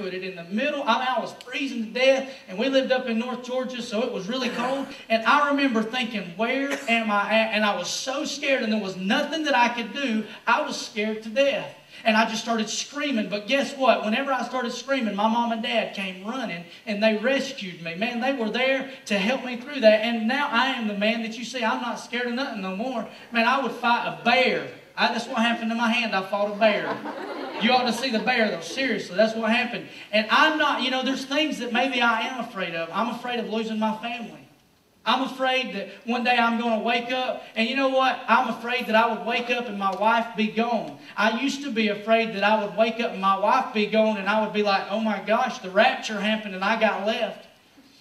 barefooted in the middle. I mean, I was freezing to death, and we lived up in North Georgia, so it was really cold. And I remember thinking, where am I at? And I was so scared, and there was nothing that I could do. I was scared to death. And I just started screaming. But guess what? Whenever I started screaming, my mom and dad came running, and they rescued me. Man, they were there to help me through that. And now I am the man that you see. I'm not scared of nothing no more. Man, I would fight a bear. That's what happened to my hand. I fought a bear. You ought to see the bear, though. Seriously, that's what happened. And I'm not, there's things that maybe I am afraid of. I'm afraid of losing my family. I'm afraid that one day I'm going to wake up, and you know what? I'm afraid that I would wake up and my wife be gone. I used to be afraid that I would wake up and my wife be gone, and I would be like, oh my gosh, the rapture happened and I got left.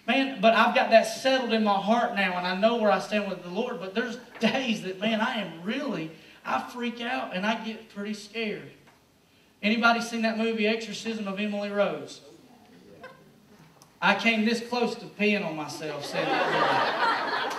Man, but I've got that settled in my heart now, and I know where I stand with the Lord. But there's days that, man, I freak out and I get pretty scared. Anybody seen that movie, Exorcism of Emily Rose? I came this close to peeing on myself saying that movie.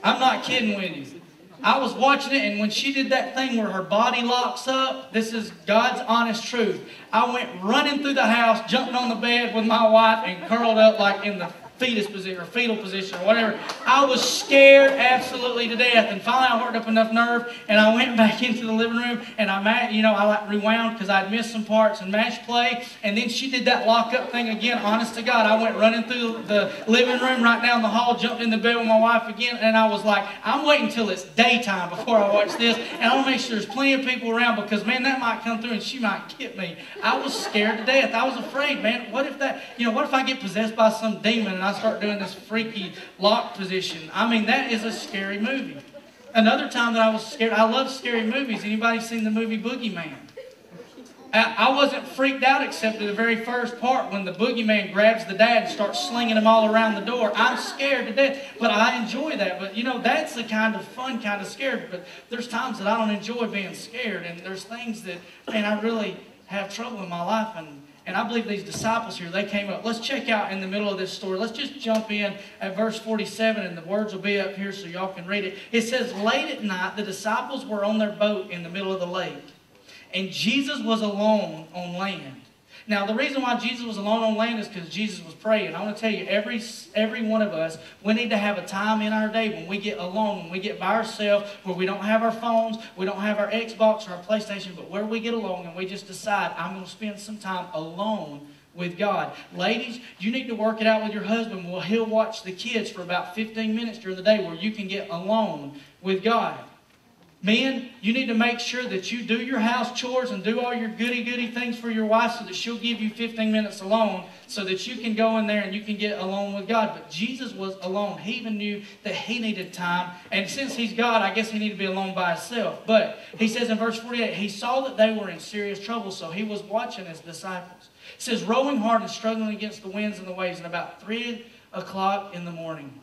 I'm not kidding with you. I was watching it, and when she did that thing where her body locks up, this is God's honest truth. I went running through the house, jumping on the bed with my wife, and curled up like in the fetus position or fetal position or whatever. I was scared absolutely to death, and finally I worked up enough nerve, and I went back into the living room, and I rewound because I'd missed some parts and match play, and then she did that lock up thing again. Honest to God, I went running through the living room right down the hall, jumped in the bed with my wife again, and I was like, I'm waiting till it's daytime before I watch this, and I want to make sure there's plenty of people around because, man, that might come through and she might get me. I was scared to death. I was afraid, man. What if I get possessed by some demon and I start doing this freaky lock position? I mean, that is a scary movie. Another time that I was scared, I love scary movies. Anybody seen the movie Boogeyman? I wasn't freaked out except at the very first part when the boogeyman grabs the dad and starts slinging him all around the door. I'm scared to death, but I enjoy that. But, that's the kind of fun, kind of scared. But there's times that I don't enjoy being scared, and there's things that, man, I really have trouble in my life. And I believe these disciples here, they came up. Let's check out in the middle of this story. Let's just jump in at verse 47, and the words will be up here so y'all can read it. It says, late at night, the disciples were on their boat in the middle of the lake, and Jesus was alone on land. Now, the reason why Jesus was alone on land is because Jesus was praying. I want to tell you, every one of us, we need to have a time in our day when we get alone, when we get by ourselves, where we don't have our phones, we don't have our Xbox or our PlayStation, but where we get alone and we just decide, I'm going to spend some time alone with God. Ladies, you need to work it out with your husband. Well, he'll watch the kids for about 15 minutes during the day where you can get alone with God. Men, you need to make sure that you do your house chores and do all your goody-goody things for your wife so that she'll give you 15 minutes alone so that you can go in there and you can get alone with God. But Jesus was alone. He even knew that he needed time. And since he's God, I guess he needed to be alone by himself. But he says in verse 48, he saw that they were in serious trouble, so he was watching his disciples. It says, rowing hard and struggling against the winds and the waves, and about 3 o'clock in the morning,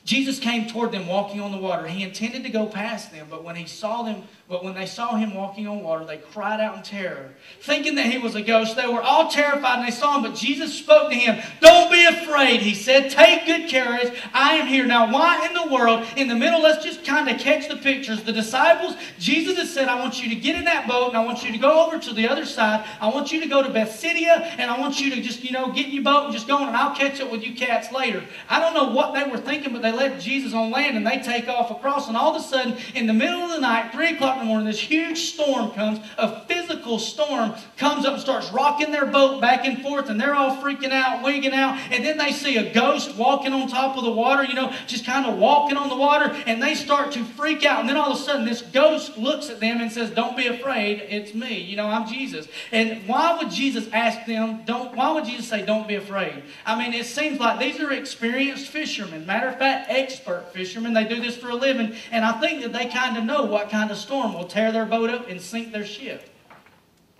Jesus came toward them walking on the water. He intended to go past them, but when they saw him walking on water, they cried out in terror, thinking that he was a ghost. They were all terrified and they saw him, but Jesus spoke to him. Don't be afraid, he said. Take good courage. I am here. Now, why in the world, in the middle, let's just kind of catch the pictures. The disciples, Jesus had said, I want you to get in that boat and I want you to go over to the other side. I want you to go to Bethsaida and I want you to just, get in your boat and just go on and I'll catch up with you cats later. I don't know what they were thinking, but they left Jesus on land and they take off across, and all of a sudden, in the middle of the night, 3 o'clock in the morning, this huge storm comes, a physical storm comes up and starts rocking their boat back and forth, and they're all freaking out, wigging out, and then they see a ghost walking on top of the water, just kind of walking on the water, and they start to freak out, and then all of a sudden, this ghost looks at them and says, don't be afraid, it's me, I'm Jesus. And why would Jesus ask them, why would Jesus say, don't be afraid? I mean, it seems like these are experienced fishermen, matter of fact, expert fishermen. They do this for a living, and I think that they kind of know what kind of storm will tear their boat up and sink their ship.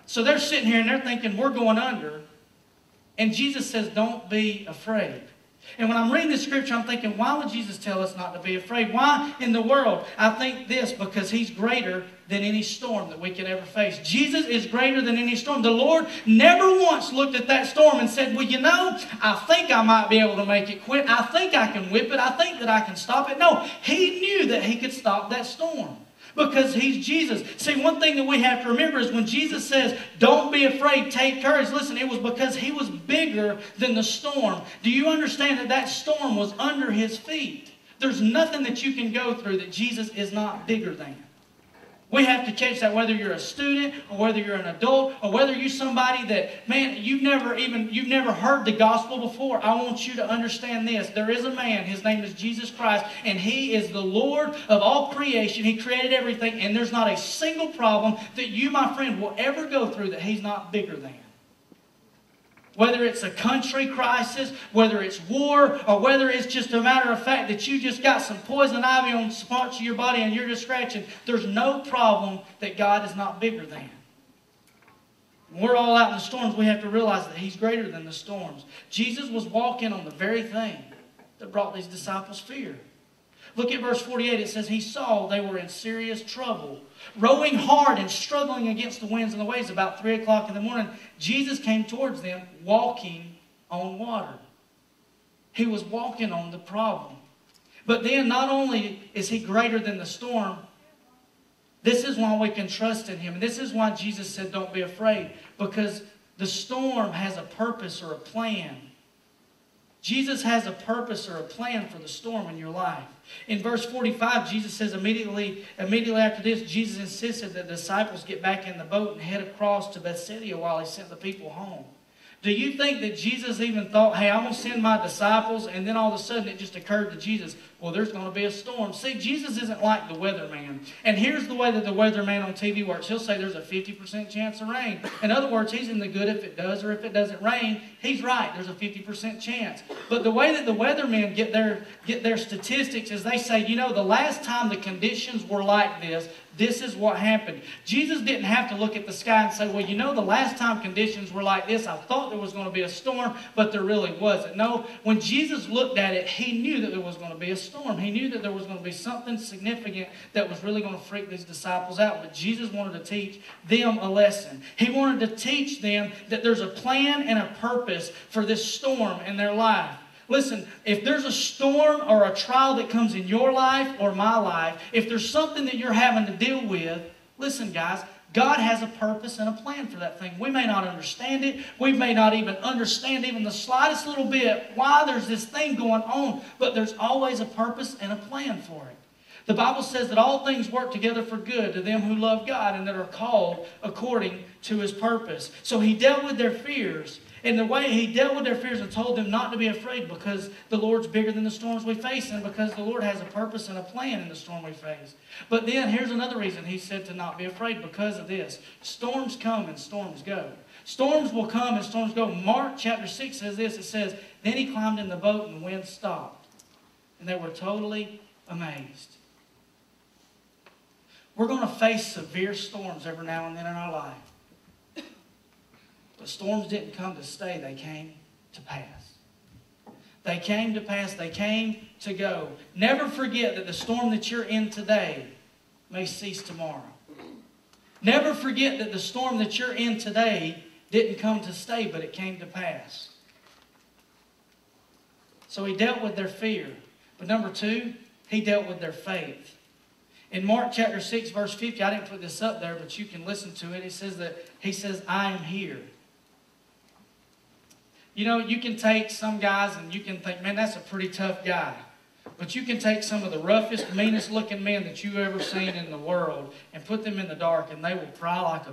So they're sitting here and they're thinking, we're going under. And Jesus says, don't be afraid. And when I'm reading this scripture, I'm thinking, why would Jesus tell us not to be afraid? Why in the world? I think this, because he's greater than any storm that we could ever face. Jesus is greater than any storm. The Lord never once looked at that storm and said, well, I think I might be able to make it quit. I think I can whip it. I think that I can stop it. No, he knew that he could stop that storm. Because he's Jesus. See, one thing that we have to remember is when Jesus says, don't be afraid, take courage. Listen, it was because he was bigger than the storm. Do you understand that that storm was under his feet? There's nothing that you can go through that Jesus is not bigger than. We have to catch that whether you're a student or whether you're an adult or whether you're somebody that, man, you've never heard the gospel before. I want you to understand this. There is a man, his name is Jesus Christ, and he is the Lord of all creation. He created everything, and there's not a single problem that you, my friend, will ever go through that he's not bigger than. Whether it's a country crisis, whether it's war, or whether it's just a matter of fact that you just got some poison ivy on parts of your body and you're just scratching, there's no problem that God is not bigger than. When we're all out in the storms, we have to realize that he's greater than the storms. Jesus was walking on the very thing that brought these disciples fear. Look at verse 48. It says, he saw they were in serious trouble, rowing hard and struggling against the winds and the waves. About 3 o'clock in the morning, Jesus came towards them walking on water. He was walking on the problem. But then not only is he greater than the storm, this is why we can trust in him. And this is why Jesus said, don't be afraid. Because the storm has a purpose or a plan. Jesus has a purpose or a plan for the storm in your life. In verse 45, Jesus says immediately after this, Jesus insisted that the disciples get back in the boat and head across to Bethsaida while he sent the people home. Do you think that Jesus even thought, hey, I'm going to send my disciples, and then all of a sudden it just occurred to Jesus, well, there's going to be a storm. See, Jesus isn't like the weatherman. And here's the way that the weatherman on TV works. He'll say there's a 50% chance of rain. In other words, he's in the good if it does, or if it doesn't rain, he's right. There's a 50% chance. But the way that the weathermen get their statistics is they say, you know, the last time the conditions were like this is what happened. Jesus didn't have to look at the sky and say, well, you know, the last time conditions were like this, I thought there was going to be a storm, but there really wasn't. No, when Jesus looked at it, he knew that there was going to be a storm. He knew that there was going to be something significant that was really going to freak these disciples out. But Jesus wanted to teach them a lesson. He wanted to teach them that there's a plan and a purpose for this storm in their life. Listen, if there's a storm or a trial that comes in your life or my life, if there's something that you're having to deal with, listen, guys, God has a purpose and a plan for that thing. We may not understand it. We may not even understand even the slightest little bit why there's this thing going on, but there's always a purpose and a plan for it. The Bible says that all things work together for good to them who love God and that are called according to his purpose. So he dealt with their fears. And the way he dealt with their fears and told them not to be afraid because the Lord's bigger than the storms we face and because the Lord has a purpose and a plan in the storm we face. But then here's another reason he said to not be afraid because of this. Storms come and storms go. Storms will come and storms go. Mark chapter 6 says this. It says, then he climbed in the boat and the wind stopped. And they were totally amazed. We're going to face severe storms every now and then in our life. But storms didn't come to stay. They came to pass. They came to pass. They came to go. Never forget that the storm that you're in today may cease tomorrow. Never forget that the storm that you're in today didn't come to stay, but it came to pass. So he dealt with their fear. But number two, he dealt with their faith. In Mark chapter 6, verse 50, I didn't put this up there, but you can listen to it. He says, I am here. You know, you can take some guys and you can think, man, that's a pretty tough guy. But you can take some of the roughest, meanest looking men that you've ever seen in the world and put them in the dark and they will cry like a baby.